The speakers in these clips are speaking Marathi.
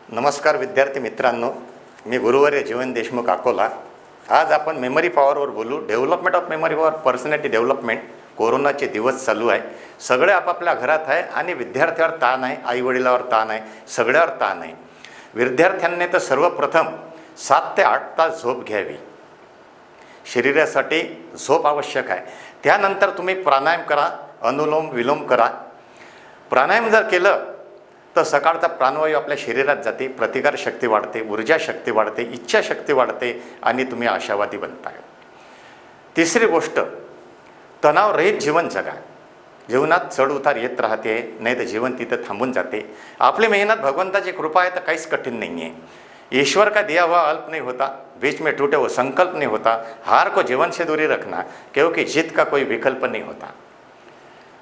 नमस्कार विद्यार्थी मित्रांनो, मी गुरुवर्य जीवन देशमुख अकोला. आज आपण मेमरी पॉवरवर बोलू. Development of memory power, personality development. कोरोनाचे दिवस चालू आहे, सगळे आपापल्या घरात आहे आणि विद्यार्थ्यावर ताण आहे, आईवडिलावर ताण आहे, सगळ्यावर ताण आहे. विद्यार्थ्यांनी तर सर्वप्रथम 7 ते 8 तास झोप घ्यावी. शरीरासाठी झोप आवश्यक आहे. त्यानंतर तुम्ही प्राणायाम करा, अनुलोम विलोम करा. प्राणायाम जर केलं तर सकाळचा प्राणवायू आपल्या शरीरात जाते, प्रतिकारशक्ती वाढते, ऊर्जाशक्ती वाढते, इच्छाशक्ती वाढते आणि तुम्ही आशावादी बनताय. तिसरी गोष्ट, तणावरहित जीवन जगा. जीवनात चढ उतार येत राहते, नाही तर जीवन तिथं थांबून जाते. आपली मेहनत भगवंताची कृपा आहे तर काहीच कठीण नाही आहे. ईश्वर का दिया हुआ अल्प नहीं होता, बीच में टूटे वो संकल्प नहीं होता, हार को जीवन से दूरी रखना क्योंकि जीत का कोई विकल्प नहीं होता.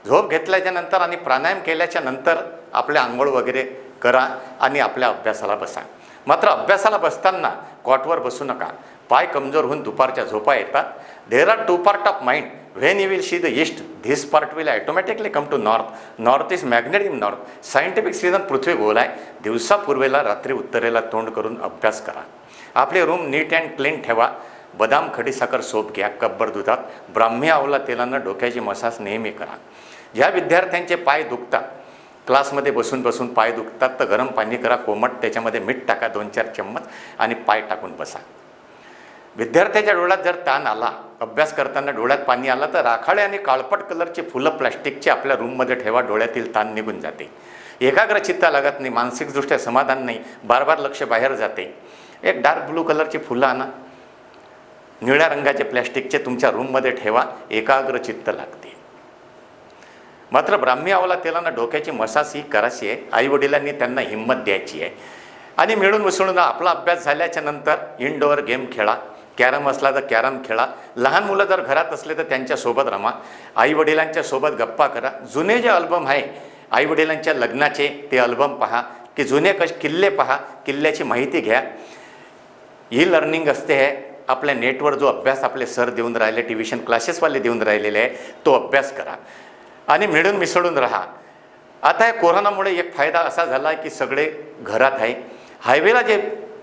झोप घेतल्याच्या नंतर आणि प्राणायाम केल्याच्या नंतर आपल्या आंघोळ वगैरे करा आणि आपल्या अभ्यासाला बसा. मात्र अभ्यासाला बसताना कॉटवर बसू नका. पाय कमजोर होऊन दुपारच्या झोपा येतात. There are 2 part of mind. When you will see the east, this part will automatically come to north. North is magnet in north. Scientific season पृथ्वी गोल आहे. दिवसा पूर्वेला, रात्री उत्तरेला तोंड करून अभ्यास करा. आपले रूम नीट अँड क्लीन ठेवा. बदाम, खडीसाखर, सोप घ्या कब्बर दुधात. ब्राह्मी आवला तेलानं डोक्याची मसाज नेहमी करा. ज्या विद्यार्थ्यांचे पाय दुखतात, क्लासमध्ये बसून बसून पाय दुखतात, तर गरम पाणी करा कोमट, त्याच्यामध्ये मीठ टाका 2-4 चम्मच आणि पाय टाकून बसा. विद्यार्थ्याच्या डोळ्यात जर ताण आला, अभ्यास करताना डोळ्यात पाणी आलं, तर राखाळे आणि काळपट कलरची फुलं प्लास्टिकची आपल्या रूममध्ये ठेवा. डोळ्यातील ताण निघून जाते. एकाग्र चित्त लागत नाही, मानसिकदृष्ट्या समाधान नाही, बार लक्ष बाहेर जाते. एक डार्क ब्लू कलरची फुलं आणा, निळ्या रंगाचे प्लॅस्टिकचे तुमच्या रूममध्ये ठेवा. एकाग्र चित्त लागते. मात्र ब्राह्मी आवला तेलानं डोक्याची मसाज ही करायची आहे. आईवडिलांनी त्यांना हिंमत द्यायची आहे आणि मिळून मिसळून आपला अभ्यास झाल्याच्या नंतर इनडोअर गेम खेळा. कॅरम असला तर कॅरम खेळा. लहान मुलं जर घरात असले तर त्यांच्यासोबत रमा. आईवडिलांच्या सोबत गप्पा करा. जुने जे अल्बम आहे आईवडिलांच्या लग्नाचे, ते अल्बम पहा, की जुने किल्ले पहा, किल्ल्याची माहिती घ्या. ई लर्निंग असते आहे. आपल्या नेटवर जो अभ्यास आपले सर देऊन राहिले, ट्युशन क्लासेसवाले देऊन राहिलेले आहे, तो अभ्यास करा आणि मिळून मिसळून राहा. आता या कोरोनामुळे एक फायदा असा झाला आहे की सगळे घरात आहे. हायवेला जे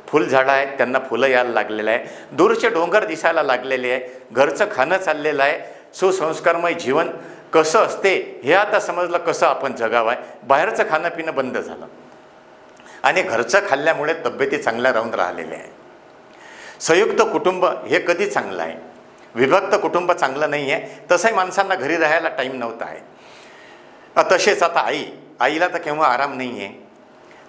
फुलझाडं आहेत त्यांना फुलं यायला लागलेलं आहे. दूरचे डोंगर दिसायला लागलेले आहे. घरचं खाणं चाललेलं आहे. सुसंस्कारमय जीवन कसं असते हे आता समजलं, कसं आपण जगावं आहे. बाहेरचं खाणं पिणं बंद झालं आणि घरचं खाल्ल्यामुळे तब्येती चांगल्या राहून राहिलेल्या आहे. संयुक्त कुटुंब हे कधी चांगलं आहे, विभक्त कुटुंब चांगलं नाही आहे. तसंही माणसांना घरी राहायला टाईम नव्हता आहे. तसेच आता आईला तर केव्हा आराम नाही आहे.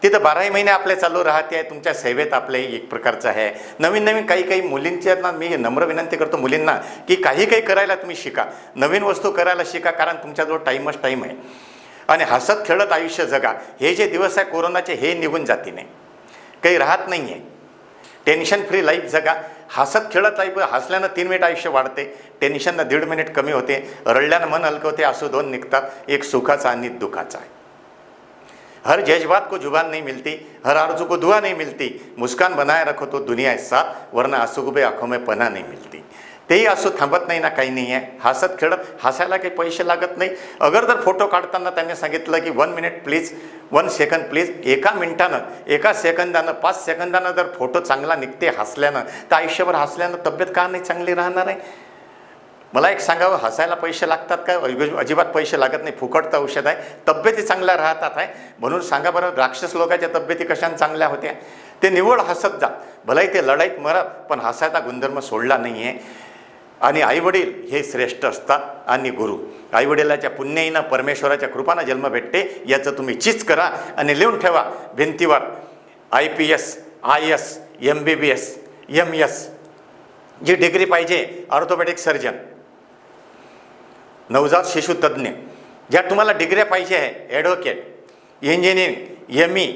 तिथं 12ही महिने आपले चालू राहते आहे. तुमच्या सेवेत आपले एक प्रकारचं आहे. नवीन काही मुलींच्या मी नम्र विनंती करतो मुलींना की काही करायला तुम्ही शिका. नवीन वस्तू करायला शिका, कारण तुमच्याजवळ टाईम आहे. आणि हसत खेळत आयुष्य जगा. हे जे दिवस आहे कोरोनाचे हे निघून जाती नाही, काही राहत नाही आहे. टेन्शन फ्री लाईफ जगा. हसत खेळत लाईफ. हसल्यानं 3 मिनिट आयुष्य वाढते, टेन्शननं 1.5 मिनिट कमी होते, रडल्यानं मन हलकं होते, आंसू 2 निघतात. एक सुखाचा आणि दुःखाचा आहे. हर जज्बात को जुबान नहीं मिलती, हर आरज़ू को दुआ नहीं मिलती, मुस्कान बनाए रखो तो दुनिया एक साथ, वरना आंसू आंखों में पना नहीं मिलती. तेही आंसू थांबत नाही ना, काही नाही आहे. हसत खेळत, हसायला काही पैसे लागत नाही. अगर जर फोटो काढताना त्यांनी सांगितलं की 1 मिनिट प्लीज, 1 सेकंद प्लीज, 1 मिनिटानं, 1 सेकंदानं, 5 सेकंदानं जर फोटो चांगला निघते हसल्यानं, तर आयुष्यभर हसल्यानं तब्येत का नाही चांगली राहणार आहे. मला एक सांगावं, हसायला पैसे लागतात का? अजिबात पैसे लागत नाही, फुकटचं औषध आहे. तब्येती चांगल्या राहतात आहे. म्हणून सांगा बरं, राक्षस लोकांच्या तब्येती कशाने चांगल्या होत्या? ते निव्वळ हसत जात. भलाही ते लढाईत मरत, पण हसायचा गुणधर्म सोडला नाही आहे. आणि आईवडील हे श्रेष्ठ असतात आणि गुरु. आईवडिलाच्या पुण्याईनं, परमेश्वराच्या कृपानं जन्म भेटते, याचं तुम्ही चीज करा आणि लिहून ठेवा भिंतीवर. IPS, IS, MBBS, MS जी डिग्री पाहिजे, ऑर्थोपेडिक सर्जन, नवजात शिशु तज्ज्ञ, ज्या तुम्हाला डिग्र्या पाहिजे आहे, ॲडव्होकेट, इंजिनिअरिंग, ME,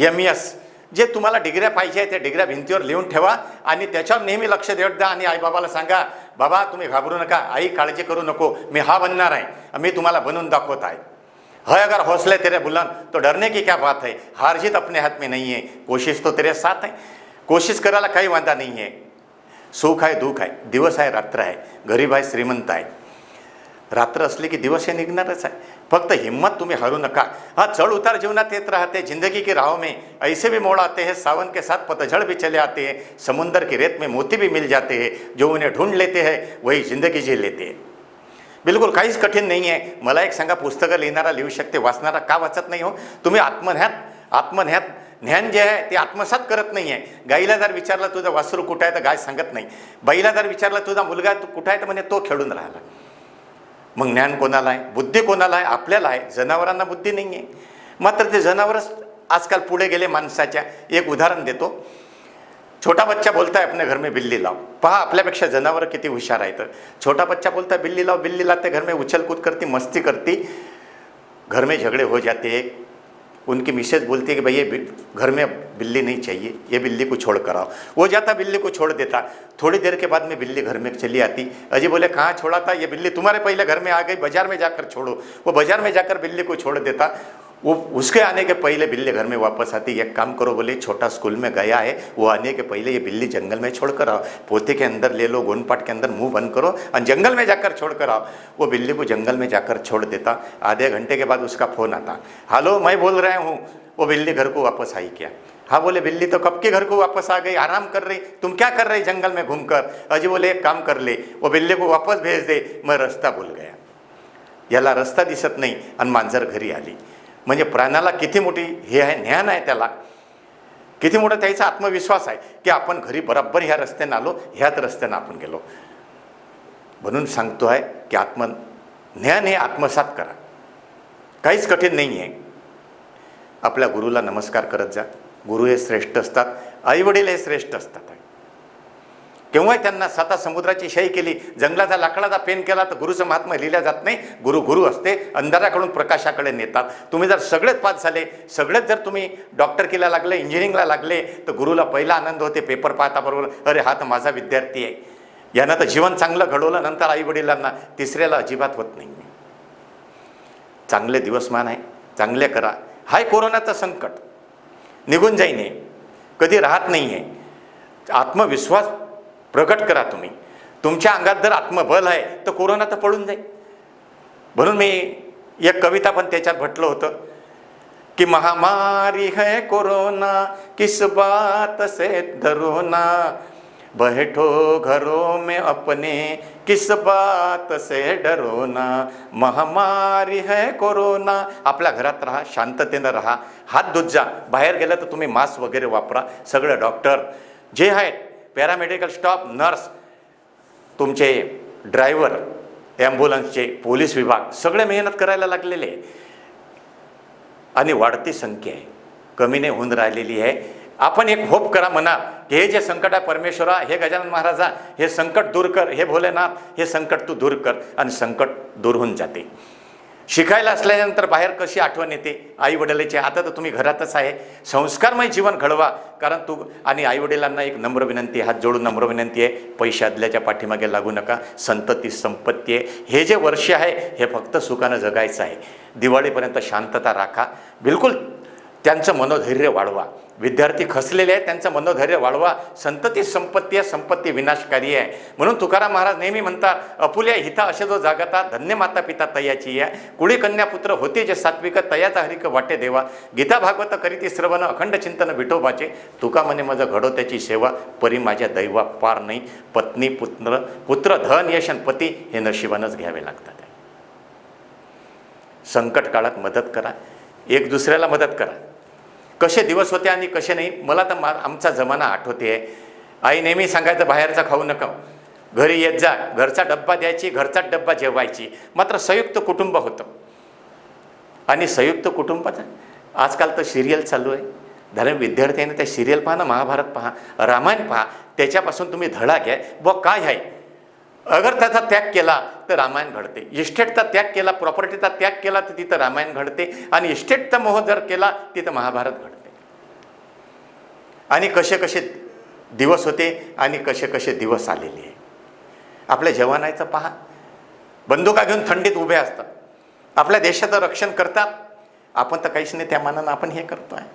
MS, जे तुम्हाला डिग्र्या पाहिजे आहे त्या डिग्र्या भिंतीवर लिहून ठेवा आणि त्याच्यावर नेहमी लक्ष देत जा. आणि आईबाबाला सांगा, बाबा तुम्ही घाबरू नका, आई काळजी करू नको, मी हा बनणार आहे, मी तुम्हाला बनवून दाखवत आहे. है अगर हौसले तेरे बुलंद तो डरने की क्या बात है, हार जीत अपने हाथ में नहीं है, कोशिश तो तेरे साथ है. कोशिश करायला काही वांधा नाही आहे. सुख आहे, दुःख आहे, दिवस आहे, रात्र आहे, गरीब आहे, श्रीमंत आहे. रात्र असली की दिवस हे निघणारच आहे. फक्त हिम्मत तुम्ही हरू नका. हाँ, चढ़ उतार जीवनात येत राहते. जिंदगी की राहों में ऐसे भी मोड़ आते हैं, सावन के साथ पतझड़ भी चले आते हैं, समुंदर की रेत में मोती भी मिल जाते हैं. जो उन्हें ढूंढ लेते हैं वही जिंदगी जी लेते हैं. बिलकुल काहीच कठीण नाही आहे. मला एक सांगा, पुस्तकं लिहिणारा लिहू शकते, वाचणारा का वाचत नाही हो? तुम्ही आत्मज्ञान ज्ञान जे आहे ते आत्मसात करत नाही आहे. गाईला जर विचारलं तुझं वासरू कुठं आहे तर गाय सांगत नाही. बाईला जर विचारलं तुझा मुलगा कुठं आहे तर म्हणे तो खेळून राहिला. मग ज्ञान कोणाला आहे? बुद्धी कोणाला आहे? आपल्याला आहे. जनावरांना बुद्धी नाही आहे. मात्र ते जनावरच आजकाल पुढे गेले माणसाच्या. एक उदाहरण देतो. छोटा बच्चा बोलता है अपने घर में बिल्ली लाओ. पहा, आपल्यापेक्षा जनावर किती हुशार आहेत. छोटा बच्चा बोलता है बिल्ली लाओ, बिल्ली लाते, घर में उछल कूद करती, मस्ती करती, घर में झगड़े हो जाते हैं. उनकी मिसेज बोलती है कि भाई ये घर में बिल्ली नहीं चाहिए, ये बिल्ली को छोड़ कर आओ. वो जाता, बिल्ली को छोड़ देता. थोड़ी देर के बाद में बिल्ली घर में चली आती. अजी बोले कहाँ छोड़ा था? ये बिल्ली तुम्हारे पहले घर में आ गई, बाजार में जाकर छोड़ो. वो बाजार में जाकर बिल्ली को छोड़ देता. वो उसके आने के पहले बिल्ली घर में वापस आती. एक काम करो, बोले छोटा स्कूल में गया है, वो आने के पहले ये बिल्ली जंगल में छोड़ कर आओ. पोते के अंदर ले लो, गोनपाट के अंदर मुंह बंद करो और जंगल में जाकर छोड़ कर आओ. वो बिल्ली को जंगल में जाकर छोड़ देता. आधे घंटे के बाद उसका फ़ोन आता. हेलो, मैं बोल रहा हूँ. वो बिल्ली घर को वापस आई क्या? हाँ. बोले बिल्ली तो कब के घर को वापस आ गई, आराम कर रही. तुम क्या कर रही जंगल में घूमकर? अजी बोले एक काम कर ले, वो बिल्ली को वापस भेज दे, मैं रस्ता भूल गया. याला रस्ता दिसत नाही आणि मांजर घरी आली. म्हणजे प्राण्याला किती मोठी हे आहे, ज्ञान आहे त्याला, किती मोठा त्याचा आत्मविश्वास आहे की आपण घरी बरोबर ह्या रस्त्याने आलो, ह्याच रस्त्याने आपण गेलो. म्हणून सांगतो आहे की ज्ञान हे आत्मसात करा. काहीच कठीण नाही आहे. आपल्या गुरुला नमस्कार करत जा. गुरु हे श्रेष्ठ असतात. आईवडील हे श्रेष्ठ असतात. केव्हाही त्यांना 7 समुद्राची शाही केली, जंगलाचा लाकडाचा पेन केला तर गुरुचं महात्मा लिहिल्या जात नाही. गुरु असते, अंधाराकडून प्रकाशाकडे नेतात. तुम्ही जर सगळेच पास झाले, सगळेच जर तुम्ही डॉक्टर केला लागले, इंजिनिअरिंगला लागले, तर गुरुला पहिला आनंद होते पेपर पाहता बरोबर, अरे हा तर माझा विद्यार्थी आहे, यानं तर जीवन चांगलं घडवलं. नंतर आईवडिलांना तिसऱ्याला अजिबात होत नाही. चांगले दिवसमान आहे, चांगले करा. हाय कोरोनाचं संकट निघून जाईने, कधी राहत नाही आहे. आत्मविश्वास प्रकट करा. तुम्ही तुमच्या अंगात जर आत्मबल आहे तर कोरोना तर पळून जाईल. म्हणून मी एक कविता पण त्याच्यात म्हटलं होतं कि महामारी है कोरोना, किस बात से डरोना, बैठो घरों में अपने, किस बात से डरोना. महामारी है कोरोना. आपल्या घरात राहा, शांततेनं राहा, हात धुत जा. बाहेर गेलं तर तुम्ही मास्क वगैरे वापरा. सगळे डॉक्टर जे आहेत, पॅरामेडिकल स्टाफ, नर्स, तुमचे ड्रायव्हर, ॲम्ब्युलन्सचे, पोलीस विभाग, सगळे मेहनत करायला लागलेले आहे. आणि वाढती संख्या आहे, कमी नाही होऊन राहिलेली आहे. आपण एक होप करा म्हणा की हे जे संकट आहे परमेश्वरा, हे गजानन महाराजा, हे संकट दूर कर, हे भोलेनाथ, हे संकट तू दूर कर. आणि संकट दूर होऊन जाते. शिकायला असल्यानंतर बाहेर कशी आठवण येते आई वडिलांची. आता तर तुम्ही घरातच आहे. संस्कारमय जीवन घडवा. कारण आणि आई वडिलांना एक नम्र विनंती, हात जोडून नम्र विनंती आहे, पैसे आदल्याच्या पाठीमागे लागू नका. संतती संपत्ती आहे. हे जे वर्ष आहे हे फक्त सुखानं जगायचं आहे. दिवाळीपर्यंत शांतता राखा. बिलकुल त्यांचं मनोधैर्य वाढवा. विद्यार्थी खचलेले आहेत, त्यांचं मनोधैर्य वाढवा. संतती संपत्ती आहे, संपत्ती विनाशकारी आहे. म्हणून तुकाराम महाराज नेहमी म्हणतात, अपुल्या हिता असे जो जागता, धन्य माता पिता तयाची आहे. कुळी कन्या पुत्र होते जे सात्विक, तयाचा हरिक वाटे देवा. गीता भागवत करीती श्रवण, अखंड चिंतन विठोबाचे. तुका म्हणे माझं घडो त्याची सेवा, परी माझ्या दैवा पार नाही. पत्नी पुत्र धन यश आणि पती हे नशिबानंच घ्यावे लागतात. संकट काळात मदत करा, एक दुसऱ्याला मदत करा. कसे दिवस होते आणि कसे नाही. मला तर आमचा जमाना आठवते आहे. आई नेहमी सांगायचं बाहेरचा खाऊ नका, घरी येत जा, घरचा डब्बा द्यायची, घरचाच डब्बा जेवायची. मात्र संयुक्त कुटुंब होतं. आणि संयुक्त कुटुंबाचं आजकाल तर सिरियल चालू आहे. धर्म विद्यार्थ्यांनी त्या सिरियल पहा ना, महाभारत पहा, रामायण पहा. त्याच्यापासून तुम्ही धडा घ्या. बुवा काय आहे, अगर त्याचा त्याग केला तर रामायण घडते. इस्टेटचा त्याग केला, प्रॉपर्टीचा त्याग केला तर तिथं रामायण घडते. आणि इस्टेटचा मोह जर केला तिथं महाभारत घडते. आणि कसे कसे दिवस होते आणि कसे कसे दिवस आलेले आहे. आपल्या जवानाचं पहा, बंदुका घेऊन थंडीत उभे असतात, आपल्या देशाचं रक्षण करतात. आपण तर काहीच नाही, त्या मानानं आपण हे करतो आहे.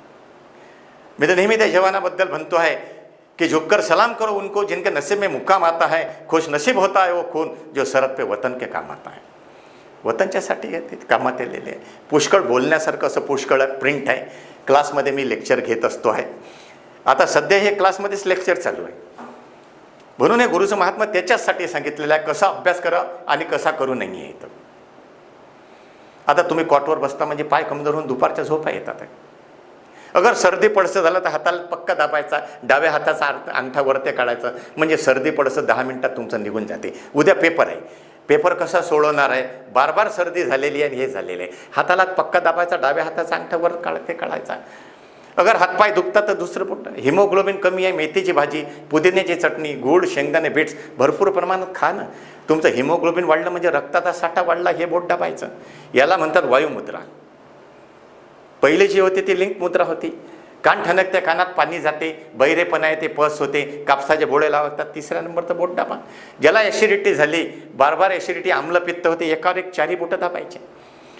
मी तर नेहमी त्या जवानाबद्दल म्हणतो आहे कि झुककर सलाम करो उनको जिनके नसीब में मुकाम आता है. खुश नसीब होता है वो खून जो सरहद पे वतन के काम आता है. वतनच्यासाठी ते कामात आलेले आहे. पुष्कळ बोलण्यासारखं असं पुष्कळ प्रिंट आहे. क्लासमध्ये मी लेक्चर घेत असतो आहे. आता सध्या हे क्लासमध्येच लेक्चर चालू आहे. म्हणून हे गुरुचं महात्मा त्याच्याचसाठी सांगितलेलं आहे, कसा अभ्यास करा आणि कसा करू नाही आहे. आता तुम्ही कॉटवर बसता म्हणजे पाय कमजोर होऊन दुपारच्या झोपा येतात आहे. अगर सर्दी पडसं झालं तर हाताला पक्का दाबायचा, डाव्या हाताचा अंगठा वरते काढायचा, म्हणजे सर्दी पडसं 10 मिनिटात तुमचं निघून जाते. उद्या पेपर आहे, पेपर कसा सोडवणार आहे, बार बार सर्दी झालेली आहे आणि हे झालेलं आहे. हाताला पक्का दाबायचा, डाव्या हाताचा अंगठा वर काढायचा. अगर हातपाय दुखतात तर दुसरं बोट. हिमोग्लोबिन कमी आहे, मेथीची भाजी, पुदिन्याची चटणी, गूळ, शेंगदाणे, बीट्स भरपूर प्रमाणात खा ना. तुमचं हिमोग्लोबिन वाढलं म्हणजे रक्ताचा साठा वाढला, हे बोट दाबायचं. याला म्हणतात वायुमुद्रा. पहिली जी होती ती लिंक मुद्रा होती. कान ठणकते, कानात पाणी जाते, बहिरेपणा येते, पस होते, कापसाचे बोळे लावतात. तिसऱ्या नंबरचं बोट दाबा. ज्याला ॲसिडिटी झाली, बार बार ॲसिडिटी, आम्लपित्त होते, एकावर एक 4 बोटं दाबायचे.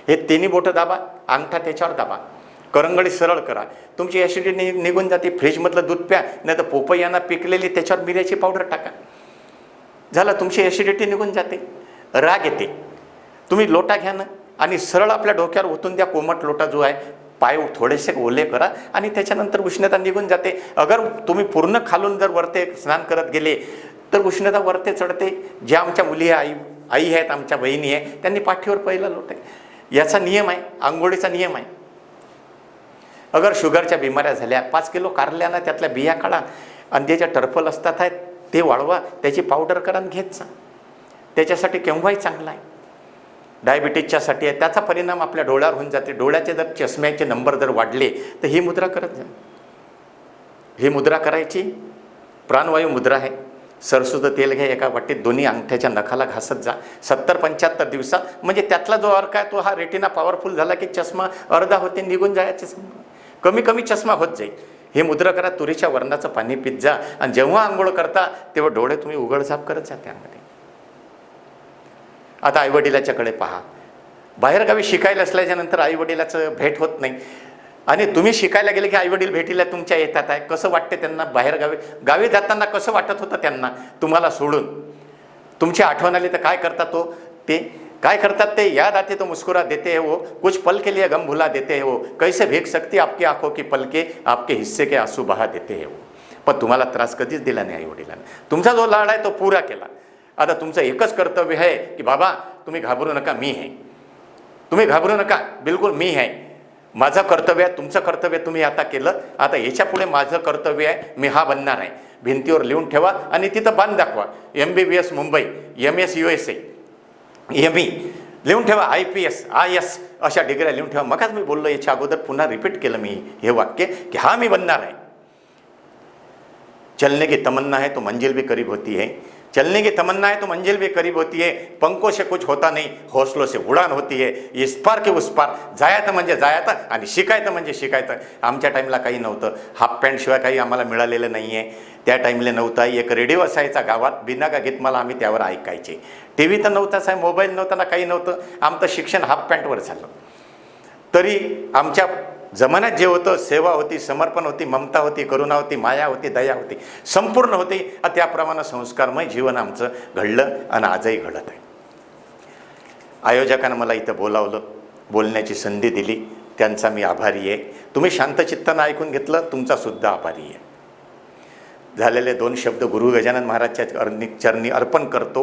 हे 3 बोटं दाबा, अंगठा त्याच्यावर दाबा, करंगळी सरळ करा, तुमची ॲसिडिटी निघून जाते. फ्रीजमधलं दूध प्या, नाही तर पोपयाना पिकलेली त्याच्यावर मिऱ्याची पावडर टाका, झालं, तुमची ॲसिडिटी निघून जाते. राग येते, तुम्ही लोटा घ्या ना आणि सरळ आपल्या डोक्यावर ओतून द्या. कोमट लोटा जो आहे, पाय थोडेसे ओले करा आणि त्याच्यानंतर उष्णता निघून जाते. अगर तुम्ही पूर्ण खालून जर वरते स्नान करत गेले तर उष्णता वरते चढते. ज्या आमच्या मुली आई आहेत, आमच्या बहिणी आहे, त्यांनी पाठीवर पहिला लोटे. याचा नियम आहे, आंघोळीचा नियम आहे. अगर शुगरच्या बिमाऱ्या झाल्या, 5 किलो कारल्याना त्यातल्या बिया काढा आणि त्याच्या टर्फल असतात आहेत ते वाळवा, त्याची पावडर करा आणि घेत जा. त्याच्यासाठी केव्हाही चांगला आहे. डायबिटीजच्यासाठी आहे, त्याचा परिणाम आपल्या डोळ्यावर होऊन जाते. डोळ्याचे जर चष्म्याचे नंबर जर वाढले तर ही मुद्रा करत जा. ही मुद्रा करायची. प्राणवायू मुद्रा आहे. सरसूचं तेल घ्या, एका वाटीत दोन्ही अंगठ्याच्या नखाला घासत जा. 70-75 दिवसात, म्हणजे त्यातला जो अर्क आहे तो हा रेटिना पॉवरफुल झाला की चष्मा अर्धा होते, निघून जायचे, कमी कमी चष्मा होत जाईल. हे मुद्रा करा. तुरीच्या वर्णाचं पाणी पित जा आणि जेव्हा आंघोळ करता तेव्हा डोळे तुम्ही उघडझाप करत जा त्यामध्ये. आता आईवडिलाच्याकडे पहा. बाहेरगावी शिकायला असल्याच्यानंतर आईवडिलाचं भेट होत नाही आणि तुम्ही शिकायला गेले की आईवडील भेटीला तुमच्या येतात आहे. कसं वाटते त्यांना? गावी जाताना कसं वाटत होतं त्यांना तुम्हाला सोडून? तुमची आठवण आली तर काय करतात ते काय करतात ते? याद आते तो मुस्कुरा देते है वो, कुछ पल के लिए गम भुला देते है वो, कैसे भीग सकती आपकी आंखों की पलके, आपके हिस्से के आंसू बहा देते है वो. पण तुम्हाला त्रास कधीच दिला नाही आईवडिलांना. तुमचा जो लाड आहे तो पुरा केला. आता तुमचं एकच कर्तव्य आहे की बाबा तुम्ही घाबरू नका, मी आहे. तुम्ही घाबरू नका, बिलकुल मी आहे. माझं कर्तव्य आहे, तुमचं कर्तव्य तुम्ही आता केलं. आता याच्या पुढे माझं कर्तव्य आहे, मी हा बनणार आहे. भिंतीवर लिहून ठेवा आणि तिथं बांध दाखवा. MBBS Mumbai, MS USA, ME लिहून ठेवा. IPS, IS अशा डिग्र्या लिहून ठेवा. मगच मी बोललो याच्या अगोदर, पुन्हा रिपीट केलं मी हे वाक्य की हा मी बनणार आहे. चलने की तमन्ना है तो मंजिल भी करीब होती है. चलने की तमन्ना है तो मंजिल भी करीब होती है. पंखों से कुछ होता नहीं, हौसलों से उडान होती है. इस पार के उस पार. जायचं म्हणजे जायचं आणि शिकायचं म्हणजे शिकायचं. आमच्या टाईमला काही नव्हतं. हाफ पॅन्टशिवाय काही आम्हाला मिळालेलं नाही आहे. त्या टाईमला नव्हता. एक रेडिओ असायचा गावात, बिनाका गीतमाला आम्ही त्यावर ऐकायचे. TV तर नव्हताच आहे, मोबाईल नव्हता ना, काही नव्हतं. आमचं शिक्षण हाफ पॅन्टवर झालं. तरी आमच्या जमान्यात जे होतं, सेवा होती, समर्पण होती, ममता होती, करुणा होती, माया होती, दया होती, संपूर्ण होती. त्याप्रमाणे संस्कारमय जीवन आमचं घडलं आणि आजही घडत आहे. आयोजकांना मला इथं बोलावलं, बोलण्याची संधी दिली, त्यांचा मी आभारी आहे. तुम्ही शांतचित्तानं ऐकून घेतलं, तुमचा सुद्धा आभारी आहे. झालेले 2 शब्द गुरु गजानन महाराजच्या चरणी अर्पण करतो.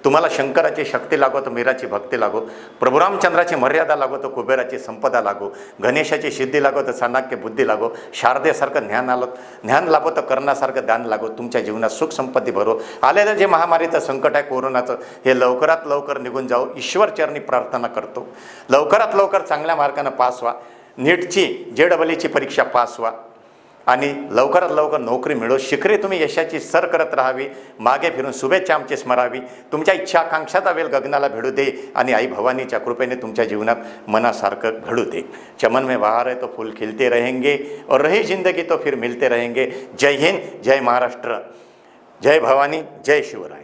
तुम्हाला शंकराची शक्ती लागो तर मीराची भक्ती लागो, प्रभू रामचंद्राची मर्यादा लागो तर कुबेराची संपदा लागो, गणेशाची सिद्धी लागो तर चाणक्य बुद्धी लागो, शारदेसारखं ज्ञान लाभो तर कर्णासारखं दान लागो. तुमच्या जीवनात सुख संपत्ती भरो. आलेलं जे महामारीचं संकट आहे कोरोनाचं, हे लवकरात लवकर निघून जाओ, ईश्वर चरणी प्रार्थना करतो. लवकरात लवकर चांगल्या मार्कानं पास व्हा. नीटची JEEची परीक्षा पास व्हा आणि लवकरात लवकर नोकरी मिळो. शिखरे तुम्ही यशाची सर करत राहावी. मागे फिरून शुभेच्छा आमची स्मरावी. तुमच्या इच्छा आकांक्षाचा वेल गगनाला भिडू दे आणि आई भवानीच्या कृपेने तुमच्या जीवनात मनासारखं घडू दे. चमन में बहार है तो फूल खिलते रहेंगे और रही जिंदगी तो फिर मिलते रहेंगे. जय हिंद, जय महाराष्ट्र, जय भवानी, जय शिवराय.